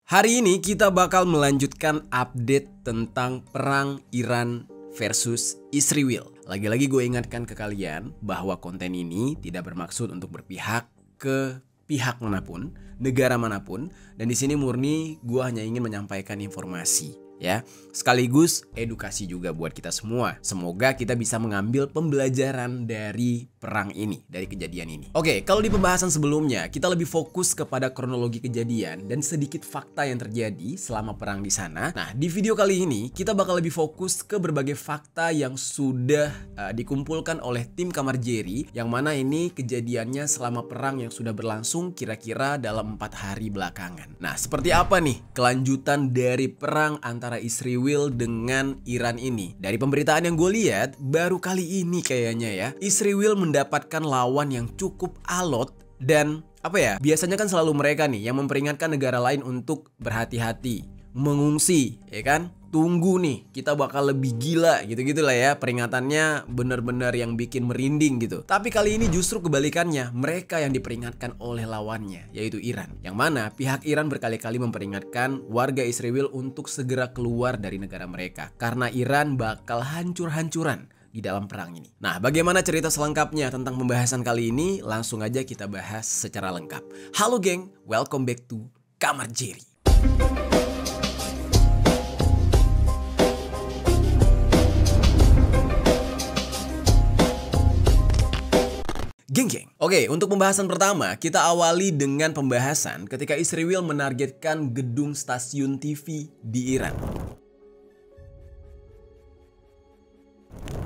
Hari ini kita bakal melanjutkan update tentang perang Iran versus Israel. Lagi-lagi gue ingatkan ke kalian bahwa konten ini tidak bermaksud untuk berpihak ke pihak manapun, negara manapun, dan di sini murni gue hanya ingin menyampaikan informasi. Ya, sekaligus edukasi juga buat kita semua. Semoga kita bisa mengambil pembelajaran dari perang ini, dari kejadian ini. Oke, kalau di pembahasan sebelumnya kita lebih fokus kepada kronologi kejadian dan sedikit fakta yang terjadi selama perang di sana. Nah, di video kali ini kita bakal lebih fokus ke berbagai fakta yang sudah dikumpulkan oleh tim Kamar Jerry, yang mana ini kejadiannya selama perang yang sudah berlangsung kira-kira dalam 4 hari belakangan. Nah, seperti apa nih kelanjutan dari perang antara Israel dengan Iran ini? Dari pemberitaan yang gue lihat, baru kali ini kayaknya ya, Israel mendapatkan lawan yang cukup alot dan biasanya kan selalu mereka nih yang memperingatkan negara lain untuk berhati-hati, mengungsi, ya kan? Tunggu nih, kita bakal lebih gila gitu-gitu lah ya. Peringatannya bener-bener yang bikin merinding gitu. Tapi kali ini justru kebalikannya, mereka yang diperingatkan oleh lawannya, yaitu Iran. Yang mana pihak Iran berkali-kali memperingatkan warga Israel untuk segera keluar dari negara mereka, karena Iran bakal hancur-hancuran di dalam perang ini. Nah, bagaimana cerita selengkapnya tentang pembahasan kali ini? Langsung aja kita bahas secara lengkap. Halo geng, welcome back to Kamar Jerry. Geng. Oke, untuk pembahasan pertama, kita awali dengan pembahasan ketika Israel menargetkan gedung stasiun TV di Iran.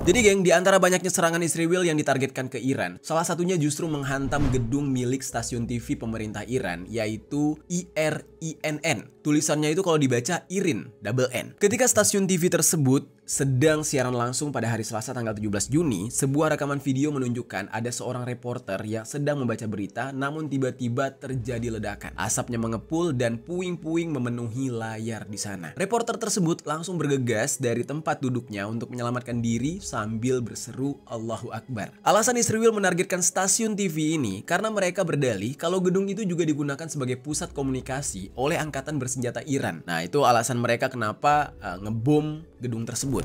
Jadi geng, di antara banyaknya serangan Israel yang ditargetkan ke Iran, salah satunya justru menghantam gedung milik stasiun TV pemerintah Iran, yaitu IRINN. Tulisannya itu kalau dibaca IRIN, double N. Ketika stasiun TV tersebut sedang siaran langsung pada hari Selasa tanggal 17 Juni, sebuah rekaman video menunjukkan ada seorang reporter yang sedang membaca berita, namun tiba-tiba terjadi ledakan. Asapnya mengepul dan puing-puing memenuhi layar di sana. Reporter tersebut langsung bergegas dari tempat duduknya untuk menyelamatkan diri sambil berseru Allahu Akbar. Alasan Israel menargetkan stasiun TV ini karena mereka berdalih kalau gedung itu juga digunakan sebagai pusat komunikasi oleh angkatan bersenjata Iran. Nah, itu alasan mereka kenapa ngebom gedung tersebut.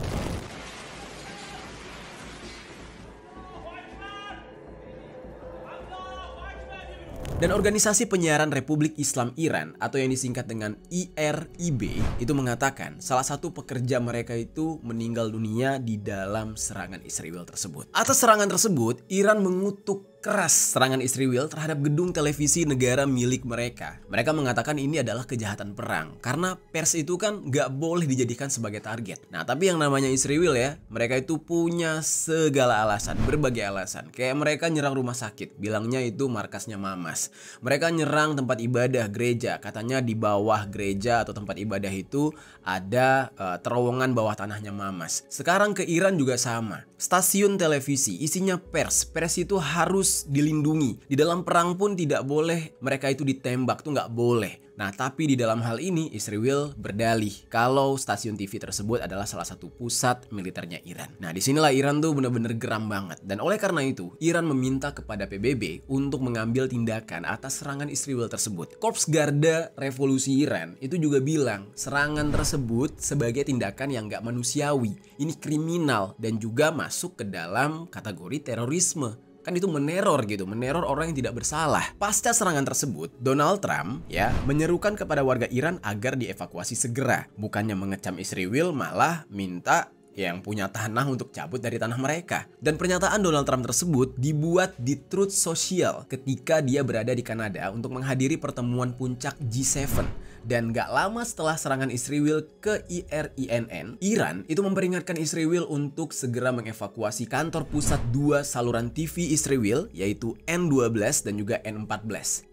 Dan organisasi penyiaran Republik Islam Iran atau yang disingkat dengan IRIB itu mengatakan salah satu pekerja mereka itu meninggal dunia di dalam serangan Israel tersebut. Atas serangan tersebut, Iran mengutuk keras serangan Israel terhadap gedung televisi negara milik mereka. Mereka mengatakan ini adalah kejahatan perang karena pers itu kan gak boleh dijadikan sebagai target. Nah, tapi yang namanya Israel ya, mereka itu punya segala alasan, berbagai alasan. Kayak mereka nyerang rumah sakit, bilangnya itu markasnya Mamas. Mereka nyerang tempat ibadah gereja, katanya di bawah gereja atau tempat ibadah itu ada terowongan bawah tanahnya Mamas. Sekarang ke Iran juga sama. Stasiun televisi isinya pers itu harus dilindungi. Di dalam perang pun tidak boleh mereka itu ditembak, tuh nggak boleh. Nah, tapi di dalam hal ini Israel berdalih kalau stasiun TV tersebut adalah salah satu pusat militernya Iran. Nah, disinilah Iran tuh bener-bener geram banget. Dan oleh karena itu, Iran meminta kepada PBB untuk mengambil tindakan atas serangan Israel tersebut. Korps Garda Revolusi Iran itu juga bilang serangan tersebut sebagai tindakan yang nggak manusiawi. Ini kriminal dan juga masuk ke dalam kategori terorisme. Kan itu meneror gitu, meneror orang yang tidak bersalah. Pasca serangan tersebut, Donald Trump ya menyerukan kepada warga Iran agar dievakuasi segera. Bukannya mengecam Israel, malah minta yang punya tanah untuk cabut dari tanah mereka. Dan pernyataan Donald Trump tersebut dibuat di Truth Social ketika dia berada di Kanada untuk menghadiri pertemuan puncak G7. Dan gak lama setelah serangan Israel ke IRINN, Iran itu memperingatkan Israel untuk segera mengevakuasi kantor pusat 2 saluran TV Israel, yaitu N12 dan juga N14.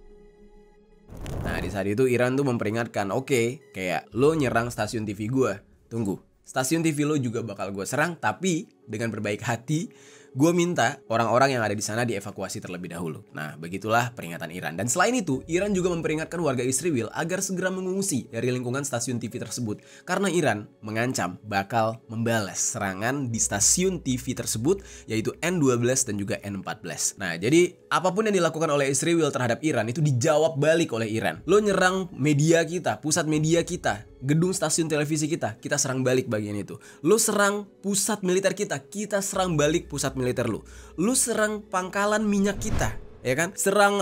Nah, di saat itu Iran tuh memperingatkan, oke, kayak lo nyerang stasiun TV gue, tunggu. Stasiun TV lo juga bakal gue serang, tapi dengan berbaik hati, gue minta orang-orang yang ada di sana dievakuasi terlebih dahulu. Nah, begitulah peringatan Iran. Dan selain itu, Iran juga memperingatkan warga Israel agar segera mengungsi dari lingkungan stasiun TV tersebut. Karena Iran mengancam bakal membalas serangan di stasiun TV tersebut, yaitu N12 dan juga N14. Nah, jadi apapun yang dilakukan oleh Israel terhadap Iran itu dijawab balik oleh Iran. Lo nyerang media kita, pusat media kita, gedung stasiun televisi kita serang balik bagian itu. Lo serang pusat militer kita serang balik pusat militer lo. Lo serang pangkalan minyak kita, ya kan? Serang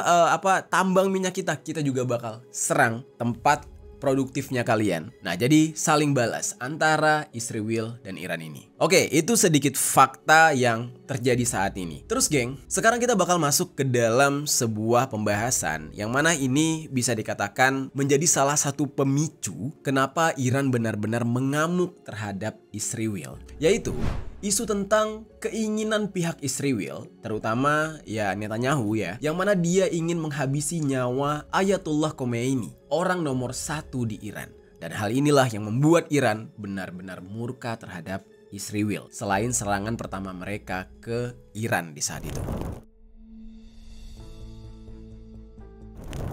tambang minyak kita juga bakal serang tempat produktifnya kalian. Nah, jadi saling balas antara Israel dan Iran ini. Oke, itu sedikit fakta yang terjadi saat ini. Terus geng, sekarang kita bakal masuk ke dalam sebuah pembahasan yang mana ini bisa dikatakan menjadi salah satu pemicu kenapa Iran benar-benar mengamuk terhadap Israel, yaitu isu tentang keinginan pihak Israel, terutama ya Netanyahu ya, yang mana dia ingin menghabisi nyawa Ayatollah Khomeini, orang nomor 1 di Iran. Dan hal inilah yang membuat Iran benar-benar murka terhadap Israel, selain serangan pertama mereka ke Iran di saat itu.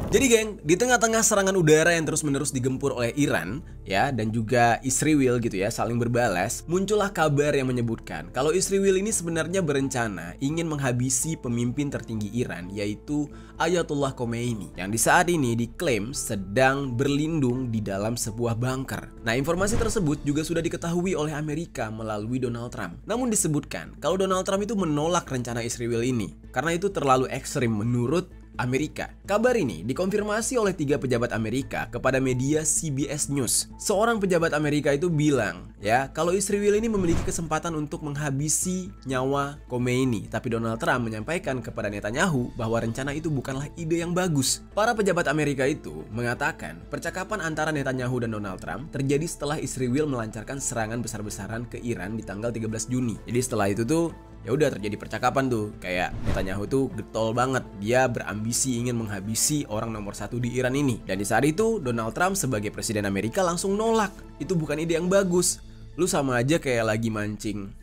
Jadi geng, di tengah-tengah serangan udara yang terus-menerus digempur oleh Iran ya, dan juga Israel gitu ya, saling berbalas, muncullah kabar yang menyebutkan kalau Israel ini sebenarnya berencana ingin menghabisi pemimpin tertinggi Iran, yaitu Ayatollah Khomeini, yang di saat ini diklaim sedang berlindung di dalam sebuah bunker. Nah, informasi tersebut juga sudah diketahui oleh Amerika melalui Donald Trump. Namun disebutkan kalau Donald Trump itu menolak rencana Israel ini karena itu terlalu ekstrim menurut Amerika. Kabar ini dikonfirmasi oleh 3 pejabat Amerika kepada media CBS News. Seorang pejabat Amerika itu bilang ya, kalau Israel ini memiliki kesempatan untuk menghabisi nyawa Khomeini, tapi Donald Trump menyampaikan kepada Netanyahu bahwa rencana itu bukanlah ide yang bagus. Para pejabat Amerika itu mengatakan percakapan antara Netanyahu dan Donald Trump terjadi setelah Israel melancarkan serangan besar-besaran ke Iran di tanggal 13 Juni. Jadi setelah itu tuh ya udah terjadi percakapan tuh, kayak Netanyahu tuh getol banget, dia berambisi ingin menghabisi orang nomor 1 di Iran ini. Dan di saat itu Donald Trump sebagai presiden Amerika langsung nolak, itu bukan ide yang bagus. Lu sama aja kayak lagi mancing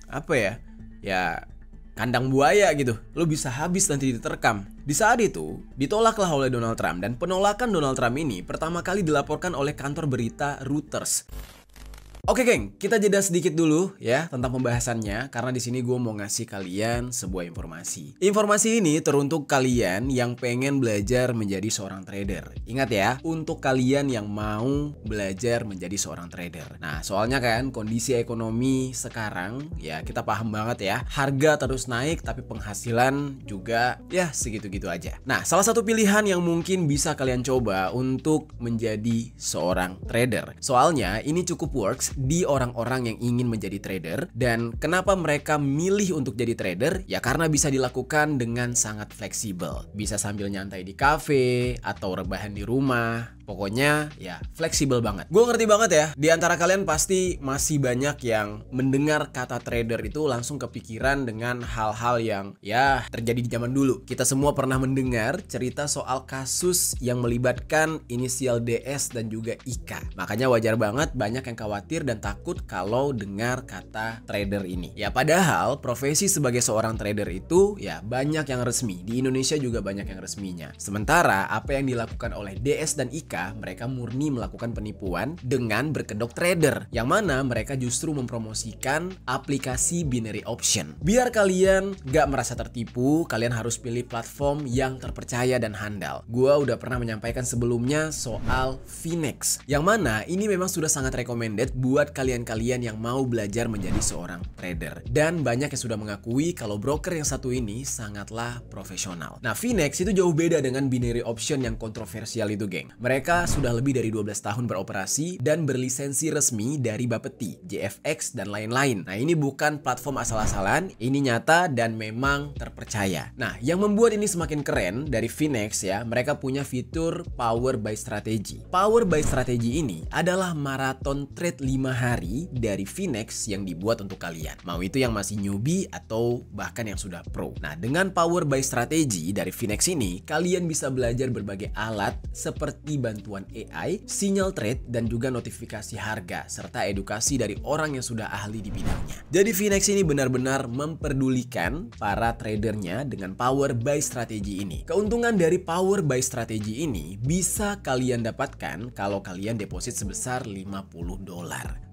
ya kandang buaya gitu, lu bisa habis nanti diterkam. Di saat itu ditolaklah oleh Donald Trump, dan penolakan Donald Trump ini pertama kali dilaporkan oleh kantor berita Reuters. Oke geng, kita jeda sedikit dulu ya tentang pembahasannya, karena di sini gue mau ngasih kalian sebuah informasi. Informasi ini teruntuk kalian yang pengen belajar menjadi seorang trader. Ingat ya, untuk kalian yang mau belajar menjadi seorang trader. Nah, soalnya kan kondisi ekonomi sekarang ya kita paham banget ya, harga terus naik tapi penghasilan juga ya segitu-gitu aja. Nah, salah satu pilihan yang mungkin bisa kalian coba untuk menjadi seorang trader. Soalnya ini cukup works di orang-orang yang ingin menjadi trader. Dan kenapa mereka milih untuk jadi trader? Ya karena bisa dilakukan dengan sangat fleksibel. Bisa sambil nyantai di kafe atau rebahan di rumah. Pokoknya ya fleksibel banget. Gue ngerti banget ya, di antara kalian pasti masih banyak yang mendengar kata trader itu langsung kepikiran dengan hal-hal yang ya terjadi di zaman dulu. Kita semua pernah mendengar cerita soal kasus yang melibatkan inisial DS dan juga IK. Makanya wajar banget banyak yang khawatir dan takut kalau dengar kata trader ini. Ya padahal profesi sebagai seorang trader itu ya banyak yang resmi. Di Indonesia juga banyak yang resminya. Sementara apa yang dilakukan oleh DS dan IK, mereka murni melakukan penipuan dengan berkedok trader, yang mana mereka justru mempromosikan aplikasi binary option. Biar kalian gak merasa tertipu, kalian harus pilih platform yang terpercaya dan handal. Gua udah pernah menyampaikan sebelumnya soal Finex, yang mana ini memang sudah sangat recommended buat kalian-kalian yang mau belajar menjadi seorang trader. Dan banyak yang sudah mengakui kalau broker yang satu ini sangatlah profesional. Nah, Finex itu jauh beda dengan binary option yang kontroversial itu, geng. Mereka sudah lebih dari 12 tahun beroperasi dan berlisensi resmi dari Bapeti, JFX, dan lain-lain. Nah, ini bukan platform asal-asalan, ini nyata dan memang terpercaya. Nah, yang membuat ini semakin keren dari Finex ya, mereka punya fitur Power by Strategy. Power by Strategy ini adalah marathon trade 5 hari dari Finex yang dibuat untuk kalian. Mau itu yang masih newbie atau bahkan yang sudah pro. Nah, dengan Power by Strategy dari Finex ini, kalian bisa belajar berbagai alat seperti bantuan AI, sinyal trade, dan juga notifikasi harga, serta edukasi dari orang yang sudah ahli di bidangnya. Jadi Finex ini benar-benar memperdulikan para tradernya dengan power buy strategi ini. Keuntungan dari power buy strategi ini bisa kalian dapatkan kalau kalian deposit sebesar $50.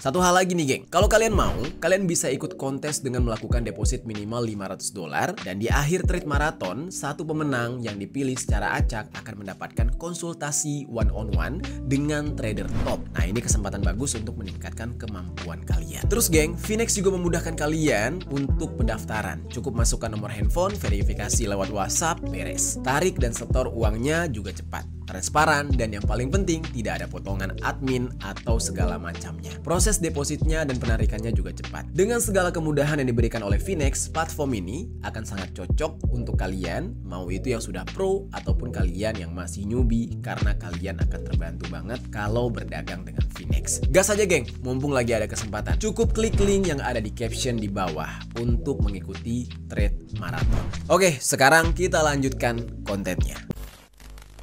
Satu hal lagi nih geng, kalau kalian mau, kalian bisa ikut kontes dengan melakukan deposit minimal $500 dan di akhir trade marathon, satu pemenang yang dipilih secara acak akan mendapatkan konsultasi one-on-one dengan trader top. Nah, ini kesempatan bagus untuk meningkatkan kemampuan kalian. Terus geng, Finex juga memudahkan kalian untuk pendaftaran. Cukup masukkan nomor handphone, verifikasi lewat WhatsApp, beres. Tarik dan setor uangnya juga cepat, transparan, dan yang paling penting tidak ada potongan admin atau segala macamnya. Proses depositnya dan penarikannya juga cepat. Dengan segala kemudahan yang diberikan oleh Finex, platform ini akan sangat cocok untuk kalian, mau itu yang sudah pro ataupun kalian yang masih newbie, karena kalian akan terbantu banget kalau berdagang dengan Finex. Gas aja geng, mumpung lagi ada kesempatan. Cukup klik link yang ada di caption di bawah untuk mengikuti trade marathon. Oke, sekarang kita lanjutkan kontennya.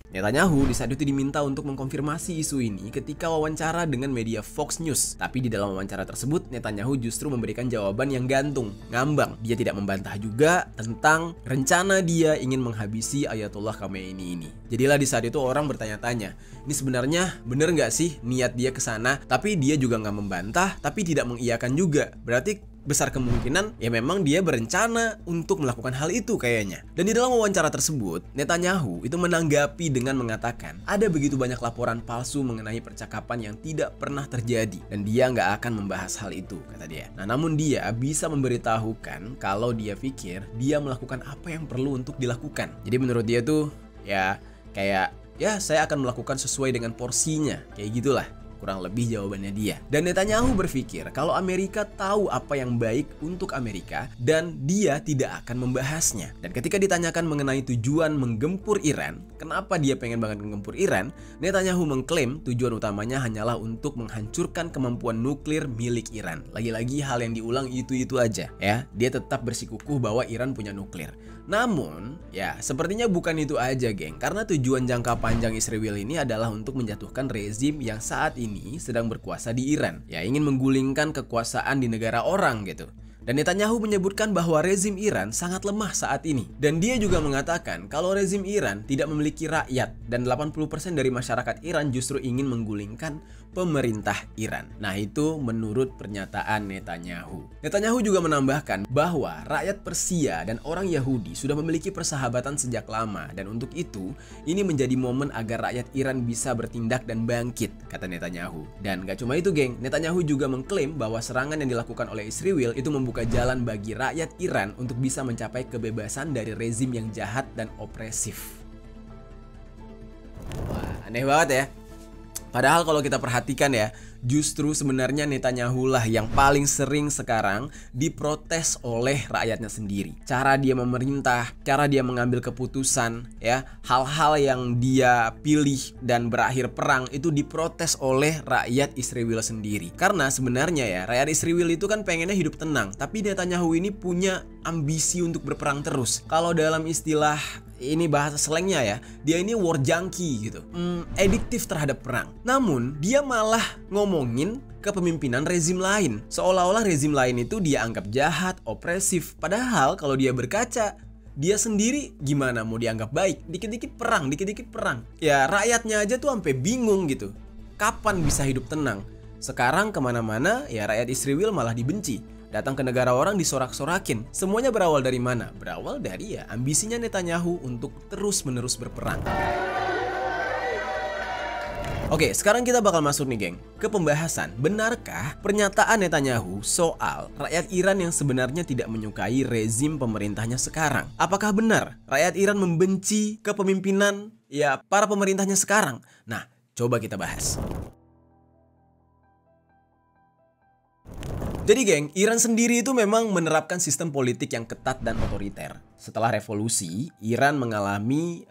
Netanyahu di saat itu diminta untuk mengkonfirmasi isu ini ketika wawancara dengan media Fox News. Tapi di dalam wawancara tersebut, Netanyahu justru memberikan jawaban yang gantung, ngambang. Dia tidak membantah juga tentang rencana dia ingin menghabisi Ayatollah Khamenei ini. Jadilah di saat itu orang bertanya-tanya, ini sebenarnya bener nggak sih niat dia ke sana? Tapi dia juga nggak membantah, tapi tidak mengiyakan juga. Berarti besar kemungkinan ya memang dia berencana untuk melakukan hal itu kayaknya. Dan di dalam wawancara tersebut, Netanyahu itu menanggapi dengan mengatakan ada begitu banyak laporan palsu mengenai percakapan yang tidak pernah terjadi dan dia nggak akan membahas hal itu, kata dia. Nah, namun dia bisa memberitahukan kalau dia pikir dia melakukan apa yang perlu untuk dilakukan. Jadi menurut dia tuh ya kayak ya saya akan melakukan sesuai dengan porsinya, kayak gitulah. Kurang lebih jawabannya dia. Dan Netanyahu berpikir kalau Amerika tahu apa yang baik untuk Amerika dan dia tidak akan membahasnya. Dan ketika ditanyakan mengenai tujuan menggempur Iran, kenapa dia pengen banget menggempur Iran, Netanyahu mengklaim tujuan utamanya hanyalah untuk menghancurkan kemampuan nuklir milik Iran. Lagi-lagi hal yang diulang itu-itu aja ya. Dia tetap bersikukuh bahwa Iran punya nuklir. Namun, ya sepertinya bukan itu aja geng. Karena tujuan jangka panjang Israel ini adalah untuk menjatuhkan rezim yang saat ini sedang berkuasa di Iran. Ya ingin menggulingkan kekuasaan di negara orang gitu. Dan Netanyahu menyebutkan bahwa rezim Iran sangat lemah saat ini. Dan dia juga mengatakan kalau rezim Iran tidak memiliki rakyat dan 80% dari masyarakat Iran justru ingin menggulingkan pemerintah Iran. Nah, itu menurut pernyataan Netanyahu. Netanyahu juga menambahkan bahwa rakyat Persia dan orang Yahudi sudah memiliki persahabatan sejak lama dan untuk itu ini menjadi momen agar rakyat Iran bisa bertindak dan bangkit, kata Netanyahu. Dan gak cuma itu geng, Netanyahu juga mengklaim bahwa serangan yang dilakukan oleh Israel itu membuka jalan bagi rakyat Iran untuk bisa mencapai kebebasan dari rezim yang jahat dan opresif. Wah, aneh banget ya. Padahal kalau kita perhatikan ya, justru sebenarnya Netanyahu lah yang paling sering sekarang diprotes oleh rakyatnya sendiri. Cara dia memerintah, cara dia mengambil keputusan, ya, hal-hal yang dia pilih dan berakhir perang itu diprotes oleh rakyat Israel sendiri. Karena sebenarnya ya, rakyat Israel itu kan pengennya hidup tenang, tapi Netanyahu ini punya ambisi untuk berperang terus. Kalau dalam istilah ini bahasa slangnya ya, dia ini war junkie gitu, adiktif terhadap perang. Namun dia malah ngomongin kepemimpinan rezim lain, seolah-olah rezim lain itu dia anggap jahat, opresif. Padahal kalau dia berkaca, dia sendiri gimana mau dianggap baik? Dikit-dikit perang, dikit-dikit perang. Ya rakyatnya aja tuh sampai bingung gitu, kapan bisa hidup tenang? Sekarang kemana-mana ya rakyat Israel malah dibenci. Datang ke negara orang disorak-sorakin. Semuanya berawal dari mana? Berawal dari ya ambisinya Netanyahu untuk terus-menerus berperang. Oke, sekarang kita bakal masuk nih geng ke pembahasan. Benarkah pernyataan Netanyahu soal rakyat Iran yang sebenarnya tidak menyukai rezim pemerintahnya sekarang? Apakah benar rakyat Iran membenci kepemimpinan ya para pemerintahnya sekarang? Nah, coba kita bahas. Jadi geng, Iran sendiri itu memang menerapkan sistem politik yang ketat dan otoriter. Setelah revolusi, Iran mengalami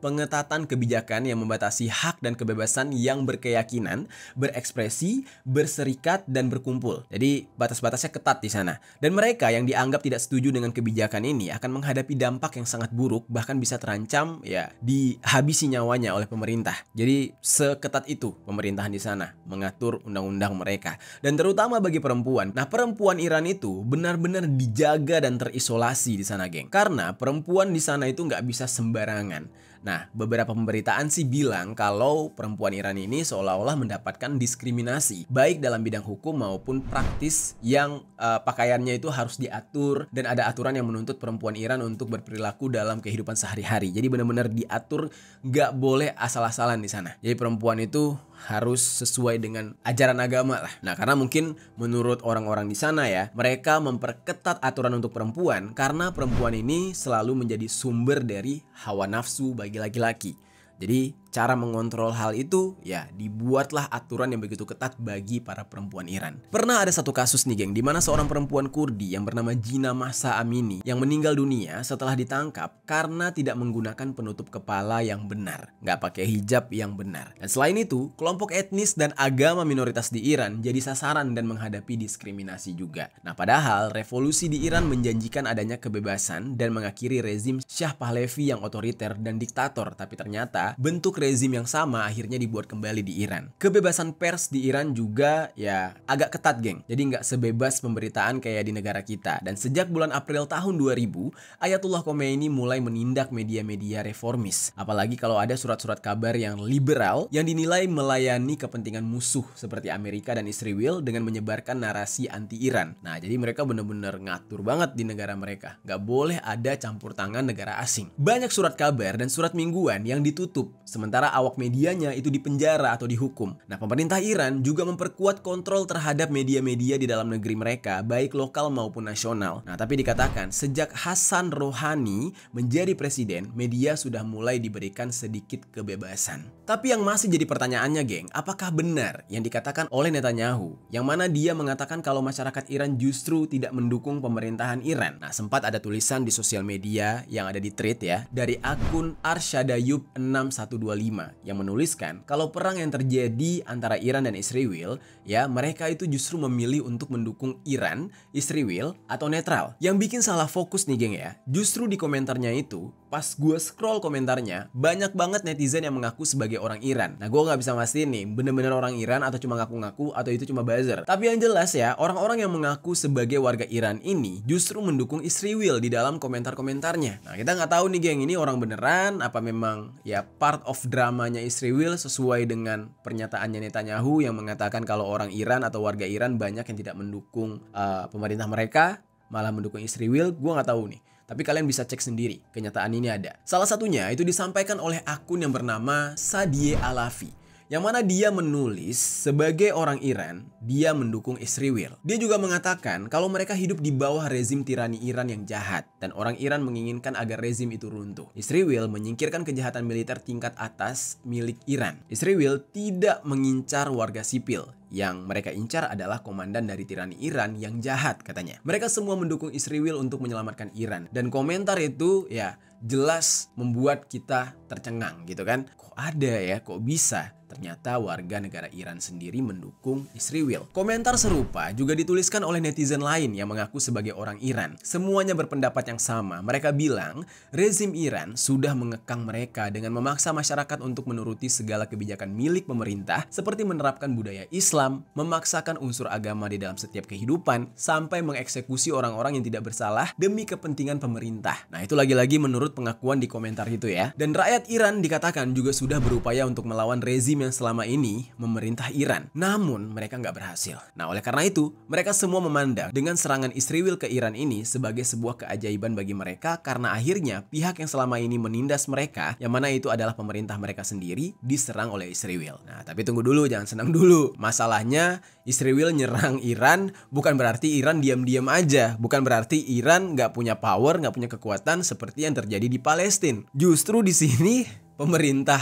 pengetatan kebijakan yang membatasi hak dan kebebasan yang berkeyakinan, berekspresi, berserikat, dan berkumpul. Jadi batas-batasnya ketat di sana. Dan mereka yang dianggap tidak setuju dengan kebijakan ini akan menghadapi dampak yang sangat buruk, bahkan bisa terancam ya dihabisi nyawanya oleh pemerintah. Jadi seketat itu pemerintahan di sana mengatur undang-undang mereka. Dan terutama bagi perempuan. Nah, perempuan Iran itu benar-benar dijaga dan terisolasi di sana, geng. Karena perempuan di sana itu nggak bisa sembarangan. Nah, beberapa pemberitaan sih bilang kalau perempuan Iran ini seolah-olah mendapatkan diskriminasi, baik dalam bidang hukum maupun praktis yang pakaiannya itu harus diatur dan ada aturan yang menuntut perempuan Iran untuk berperilaku dalam kehidupan sehari-hari. Jadi benar-benar diatur, nggak boleh asal-asalan di sana. Jadi perempuan itu harus sesuai dengan ajaran agama lah. Nah, karena mungkin menurut orang-orang di sana ya, mereka memperketat aturan untuk perempuan karena perempuan ini selalu menjadi sumber dari hawa nafsu bagi laki-laki. Jadi cara mengontrol hal itu ya dibuatlah aturan yang begitu ketat bagi para perempuan Iran. Pernah ada satu kasus nih geng, di mana seorang perempuan Kurdi yang bernama Jina Mahsa Amini yang meninggal dunia setelah ditangkap karena tidak menggunakan penutup kepala yang benar, nggak pakai hijab yang benar. Dan selain itu, kelompok etnis dan agama minoritas di Iran jadi sasaran dan menghadapi diskriminasi juga. Nah, padahal revolusi di Iran menjanjikan adanya kebebasan dan mengakhiri rezim Shah Pahlavi yang otoriter dan diktator, tapi ternyata bentuk rezim yang sama akhirnya dibuat kembali di Iran. Kebebasan pers di Iran juga ya agak ketat geng. Jadi nggak sebebas pemberitaan kayak di negara kita. Dan sejak bulan April tahun 2000, Ayatullah Khomeini mulai menindak media-media reformis. Apalagi kalau ada surat-surat kabar yang liberal yang dinilai melayani kepentingan musuh seperti Amerika dan Israel dengan menyebarkan narasi anti-Iran. Nah, jadi mereka benar-benar ngatur banget di negara mereka. Nggak boleh ada campur tangan negara asing. Banyak surat kabar dan surat mingguan yang ditutup, sementara awak medianya itu dipenjara atau dihukum. Nah, pemerintah Iran juga memperkuat kontrol terhadap media-media di dalam negeri mereka, baik lokal maupun nasional. Nah, tapi dikatakan sejak Hassan Rouhani menjadi presiden, media sudah mulai diberikan sedikit kebebasan. Tapi yang masih jadi pertanyaannya, geng, apakah benar yang dikatakan oleh Netanyahu, yang mana dia mengatakan kalau masyarakat Iran justru tidak mendukung pemerintahan Iran? Nah, sempat ada tulisan di sosial media yang ada di thread ya, dari akun Arshadayub 6125 yang menuliskan kalau perang yang terjadi antara Iran dan Israel ya mereka itu justru memilih untuk mendukung Iran, Israel atau netral. Yang bikin salah fokus nih geng ya, justru di komentarnya itu pas gue scroll komentarnya banyak banget netizen yang mengaku sebagai orang Iran. Nah, gue nggak bisa mastiin nih bener-bener orang Iran atau cuma ngaku-ngaku atau itu cuma buzzer. Tapi yang jelas ya, orang-orang yang mengaku sebagai warga Iran ini justru mendukung Israel di dalam komentar-komentarnya. Nah, kita nggak tahu nih geng, ini orang beneran apa memang ya part of dramanya Israel sesuai dengan pernyataannya Netanyahu yang mengatakan kalau orang Iran atau warga Iran banyak yang tidak mendukung pemerintah mereka, malah mendukung Israel. Gue nggak tahu nih. Tapi kalian bisa cek sendiri, kenyataan ini ada. Salah satunya itu disampaikan oleh akun yang bernama Sadie Alafi, yang mana dia menulis sebagai orang Iran, dia mendukung Israel. Dia juga mengatakan kalau mereka hidup di bawah rezim tirani Iran yang jahat dan orang Iran menginginkan agar rezim itu runtuh. Israel menyingkirkan kejahatan militer tingkat atas milik Iran. Israel tidak mengincar warga sipil. Yang mereka incar adalah komandan dari tirani Iran yang jahat katanya. Mereka semua mendukung Israel untuk menyelamatkan Iran. Dan komentar itu ya jelas membuat kita tercengang gitu kan. Kok ada ya, kok bisa? Ternyata warga negara Iran sendiri mendukung Israel. Komentar serupa juga dituliskan oleh netizen lain yang mengaku sebagai orang Iran. Semuanya berpendapat yang sama. Mereka bilang rezim Iran sudah mengekang mereka dengan memaksa masyarakat untuk menuruti segala kebijakan milik pemerintah seperti menerapkan budaya Islam, memaksakan unsur agama di dalam setiap kehidupan, sampai mengeksekusi orang-orang yang tidak bersalah demi kepentingan pemerintah. Nah, itu lagi-lagi menurut pengakuan di komentar itu ya. Dan rakyat Iran dikatakan juga sudah berupaya untuk melawan rezim yang selama ini memerintah Iran. Namun mereka nggak berhasil. Nah, oleh karena itu, mereka semua memandang dengan serangan Israel ke Iran ini sebagai sebuah keajaiban bagi mereka karena akhirnya pihak yang selama ini menindas mereka, yang mana itu adalah pemerintah mereka sendiri, diserang oleh Israel. Nah, tapi tunggu dulu, jangan senang dulu. Masalahnya, Israel nyerang Iran bukan berarti Iran diam-diam aja. Bukan berarti Iran nggak punya power, nggak punya kekuatan seperti yang terjadi di Palestina. Justru di sini pemerintah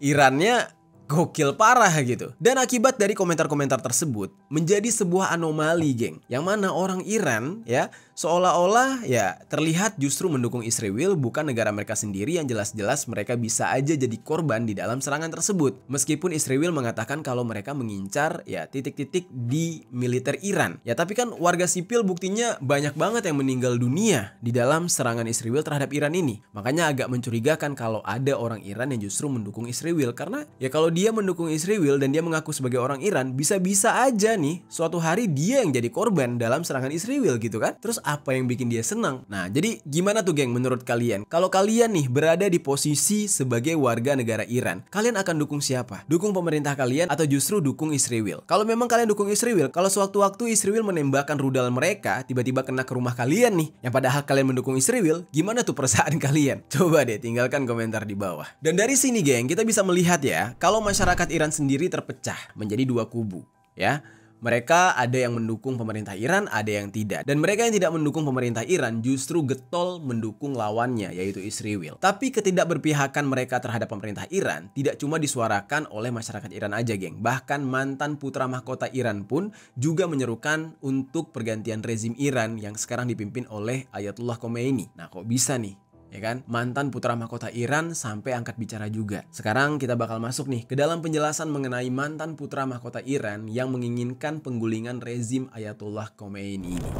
Irannya gokil parah gitu. Dan akibat dari komentar-komentar tersebut menjadi sebuah anomali, geng. Yang mana orang Iran ya seolah-olah ya terlihat justru mendukung Israel, bukan negara mereka sendiri yang jelas-jelas mereka bisa aja jadi korban di dalam serangan tersebut. Meskipun Israel mengatakan kalau mereka mengincar ya titik-titik di militer Iran. Ya tapi kan warga sipil buktinya banyak banget yang meninggal dunia di dalam serangan Israel terhadap Iran ini. Makanya agak mencurigakan kalau ada orang Iran yang justru mendukung Israel, karena ya kalau dia mendukung Israel dan dia mengaku sebagai orang Iran, bisa-bisa aja nih suatu hari dia yang jadi korban dalam serangan Israel gitu kan. Terus apa yang bikin dia senang? Nah, jadi gimana tuh geng menurut kalian? Kalau kalian nih berada di posisi sebagai warga negara Iran, kalian akan dukung siapa? Dukung pemerintah kalian atau justru dukung Israel? Kalau memang kalian dukung Israel, kalau sewaktu-waktu Israel menembakkan rudal mereka tiba-tiba kena ke rumah kalian nih, yang padahal kalian mendukung Israel, gimana tuh perasaan kalian? Coba deh tinggalkan komentar di bawah. Dan dari sini geng, kita bisa melihat ya, kalau masyarakat Iran sendiri terpecah menjadi dua kubu, ya. Mereka ada yang mendukung pemerintah Iran, ada yang tidak. Dan mereka yang tidak mendukung pemerintah Iran justru getol mendukung lawannya, yaitu Israel. Tapi ketidakberpihakan mereka terhadap pemerintah Iran tidak cuma disuarakan oleh masyarakat Iran aja, geng. Bahkan mantan putra mahkota Iran pun juga menyerukan untuk pergantian rezim Iran yang sekarang dipimpin oleh Ayatollah Khomeini. Nah, kok bisa nih? Ya kan, mantan putra mahkota Iran sampai angkat bicara juga. Sekarang kita bakal masuk nih ke dalam penjelasan mengenai mantan putra mahkota Iran yang menginginkan penggulingan rezim Ayatollah Khomeini ini.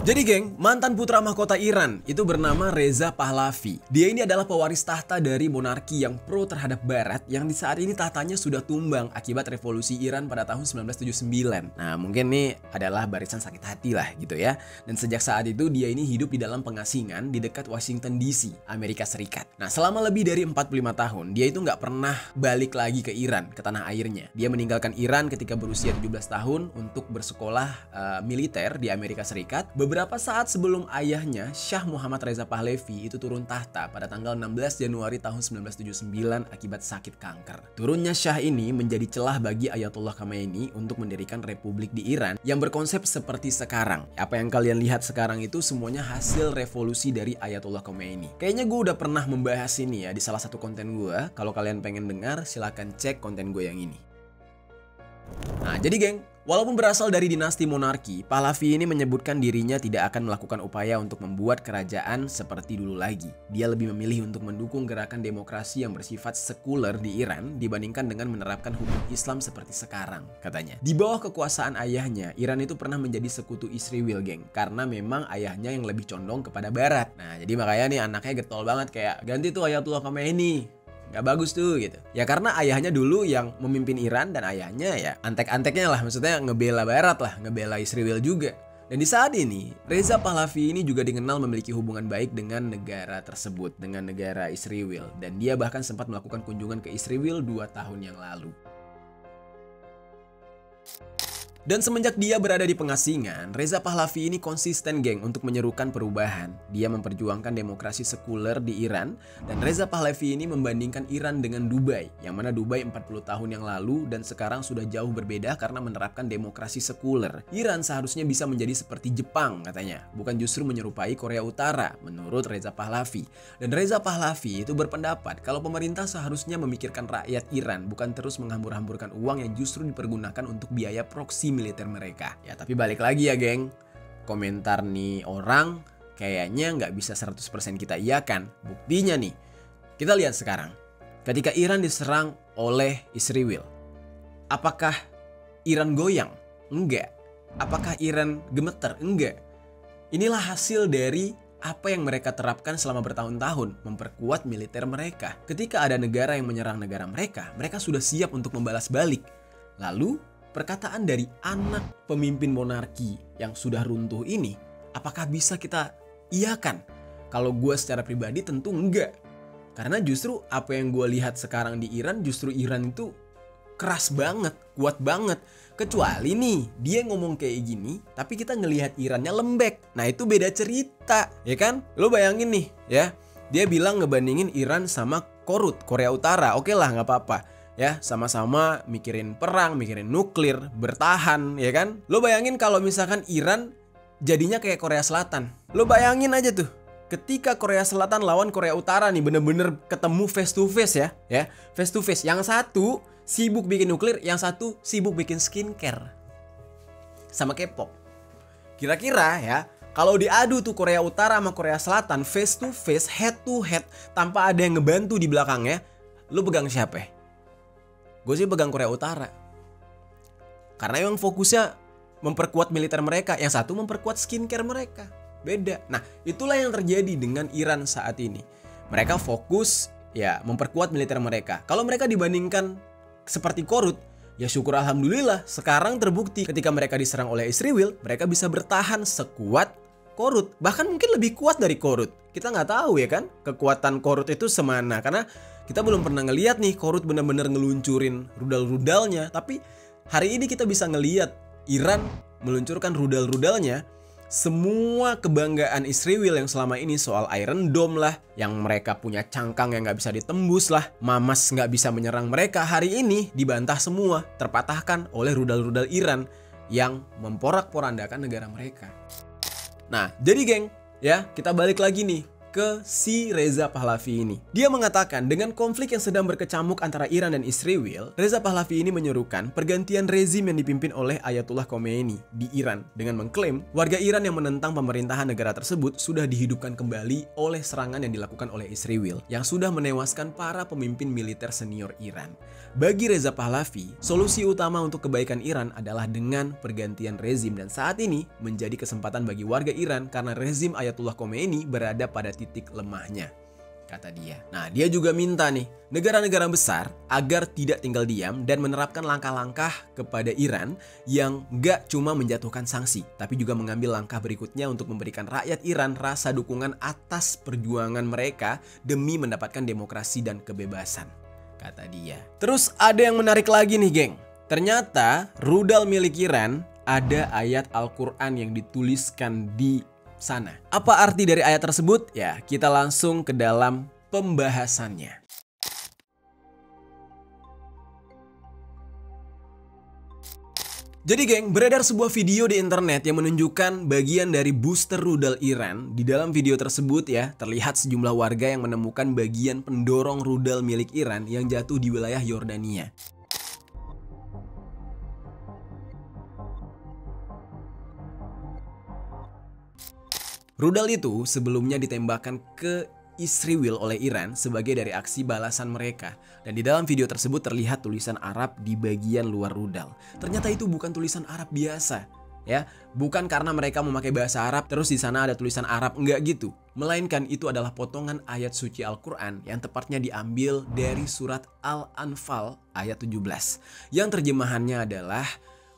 Jadi geng, mantan putra mahkota Iran itu bernama Reza Pahlavi. Dia ini adalah pewaris tahta dari monarki yang pro terhadap barat, yang di saat ini tahtanya sudah tumbang akibat revolusi Iran pada tahun 1979. Nah, mungkin nih adalah barisan sakit hati lah gitu ya. Dan sejak saat itu dia ini hidup di dalam pengasingan di dekat Washington DC, Amerika Serikat. Nah, selama lebih dari 45 tahun, dia itu nggak pernah balik lagi ke Iran, ke tanah airnya. Dia meninggalkan Iran ketika berusia 17 tahun untuk bersekolah militer di Amerika Serikat. Beberapa saat sebelum ayahnya, Shah Muhammad Reza Pahlavi itu turun tahta pada tanggal 16 Januari tahun 1979 akibat sakit kanker. Turunnya Shah ini menjadi celah bagi Ayatollah Khomeini untuk mendirikan republik di Iran yang berkonsep seperti sekarang. Apa yang kalian lihat sekarang itu semuanya hasil revolusi dari Ayatollah Khomeini. Kayaknya gue udah pernah membahas ini ya di salah satu konten gue. Kalau kalian pengen dengar, silahkan cek konten gue yang ini. Nah, jadi geng, walaupun berasal dari dinasti monarki, Pahlavi ini menyebutkan dirinya tidak akan melakukan upaya untuk membuat kerajaan seperti dulu lagi. Dia lebih memilih untuk mendukung gerakan demokrasi yang bersifat sekuler di Iran dibandingkan dengan menerapkan hukum Islam seperti sekarang, katanya. Di bawah kekuasaan ayahnya, Iran itu pernah menjadi sekutu Israel, geng, karena memang ayahnya yang lebih condong kepada barat. Nah, jadi makanya nih anaknya getol banget kayak ganti tuh Ayatollah Khomeini. Gak bagus tuh gitu. Ya karena ayahnya dulu yang memimpin Iran dan ayahnya ya antek-anteknya lah, maksudnya ngebela barat lah, ngebela Israel juga. Dan di saat ini, Reza Pahlavi ini juga dikenal memiliki hubungan baik dengan negara tersebut, dengan negara Israel. Dan dia bahkan sempat melakukan kunjungan ke Israel 2 tahun yang lalu. Dan semenjak dia berada di pengasingan, Reza Pahlavi ini konsisten geng untuk menyerukan perubahan. Dia memperjuangkan demokrasi sekuler di Iran, dan Reza Pahlavi ini membandingkan Iran dengan Dubai, yang mana Dubai 40 tahun yang lalu dan sekarang sudah jauh berbeda karena menerapkan demokrasi sekuler. Iran seharusnya bisa menjadi seperti Jepang katanya, bukan justru menyerupai Korea Utara, menurut Reza Pahlavi. Dan Reza Pahlavi itu berpendapat kalau pemerintah seharusnya memikirkan rakyat Iran, bukan terus menghambur-hamburkan uang yang justru dipergunakan untuk biaya proksi militer mereka. Ya tapi balik lagi ya geng, komentar nih orang kayaknya nggak bisa 100% kita iakan. Buktinya nih, kita lihat sekarang ketika Iran diserang oleh Israel, apakah Iran goyang? Enggak. Apakah Iran gemeter? Enggak. Inilah hasil dari apa yang mereka terapkan selama bertahun-tahun, memperkuat militer mereka. Ketika ada negara yang menyerang negara mereka, mereka sudah siap untuk membalas balik. Lalu perkataan dari anak pemimpin monarki yang sudah runtuh ini, apakah bisa kita iakan? Kalau gue secara pribadi tentu enggak. Karena justru apa yang gue lihat sekarang di Iran, justru Iran itu keras banget, kuat banget. Kecuali nih, dia ngomong kayak gini, tapi kita ngelihat Irannya lembek. Nah itu beda cerita, ya kan? Lo bayangin nih, ya. Dia bilang ngebandingin Iran sama Korut, Korea Utara. Oke lah, nggak apa-apa. Ya, sama-sama mikirin perang, mikirin nuklir, bertahan, ya kan? Lo bayangin kalau misalkan Iran jadinya kayak Korea Selatan. Lo bayangin aja tuh, ketika Korea Selatan lawan Korea Utara nih bener-bener ketemu face to face ya, face to face. Yang satu sibuk bikin nuklir, yang satu sibuk bikin skincare sama K-pop. Kira-kira ya, kalau diadu tuh Korea Utara sama Korea Selatan face to face, head to head, tanpa ada yang ngebantu di belakangnya, lu pegang siapa? Gue sih pegang Korea Utara. Karena yang fokusnya memperkuat militer mereka, yang satu memperkuat skincare mereka. Beda. Nah, itulah yang terjadi dengan Iran saat ini. Mereka fokus ya memperkuat militer mereka. Kalau mereka dibandingkan seperti Korut, ya syukur alhamdulillah sekarang terbukti ketika mereka diserang oleh Israel, mereka bisa bertahan sekuat Korut. Bahkan mungkin lebih kuat dari Korut. Kita nggak tahu ya kan kekuatan Korut itu semana. Karena kita belum pernah ngeliat nih Korut benar-benar ngeluncurin rudal-rudalnya. Tapi hari ini kita bisa ngeliat Iran meluncurkan rudal-rudalnya. Semua kebanggaan Israel yang selama ini soal Iron Dome lah, yang mereka punya cangkang yang nggak bisa ditembus lah, Mamas nggak bisa menyerang mereka, hari ini dibantah semua, terpatahkan oleh rudal-rudal Iran yang memporak-porandakan negara mereka. Nah, jadi geng, ya kita balik lagi nih ke si Reza Pahlavi ini. Dia mengatakan dengan konflik yang sedang berkecamuk antara Iran dan Israel, Reza Pahlavi ini menyerukan pergantian rezim yang dipimpin oleh Ayatollah Khomeini di Iran dengan mengklaim warga Iran yang menentang pemerintahan negara tersebut sudah dihidupkan kembali oleh serangan yang dilakukan oleh Israel yang sudah menewaskan para pemimpin militer senior Iran. Bagi Reza Pahlavi, solusi utama untuk kebaikan Iran adalah dengan pergantian rezim dan saat ini menjadi kesempatan bagi warga Iran karena rezim Ayatollah Khomeini berada pada titik lemahnya, kata dia. Nah, dia juga minta nih negara-negara besar agar tidak tinggal diam dan menerapkan langkah-langkah kepada Iran yang gak cuma menjatuhkan sanksi, tapi juga mengambil langkah berikutnya untuk memberikan rakyat Iran rasa dukungan atas perjuangan mereka demi mendapatkan demokrasi dan kebebasan, kata dia. Terus ada yang menarik lagi nih geng. Ternyata rudal milik Iran ada ayat Al-Quran yang dituliskan di sana. Apa arti dari ayat tersebut? Ya, kita langsung ke dalam pembahasannya. Jadi geng, beredar sebuah video di internet yang menunjukkan bagian dari booster rudal Iran. Di dalam video tersebut ya, terlihat sejumlah warga yang menemukan bagian pendorong rudal milik Iran yang jatuh di wilayah Yordania. Rudal itu sebelumnya ditembakkan ke Israel oleh Iran sebagai dari aksi balasan mereka. Dan di dalam video tersebut terlihat tulisan Arab di bagian luar rudal. Ternyata itu bukan tulisan Arab biasa, ya. Bukan karena mereka memakai bahasa Arab terus di sana ada tulisan Arab, enggak gitu. Melainkan itu adalah potongan ayat suci Al-Quran yang tepatnya diambil dari surat Al-Anfal ayat 17. Yang terjemahannya adalah,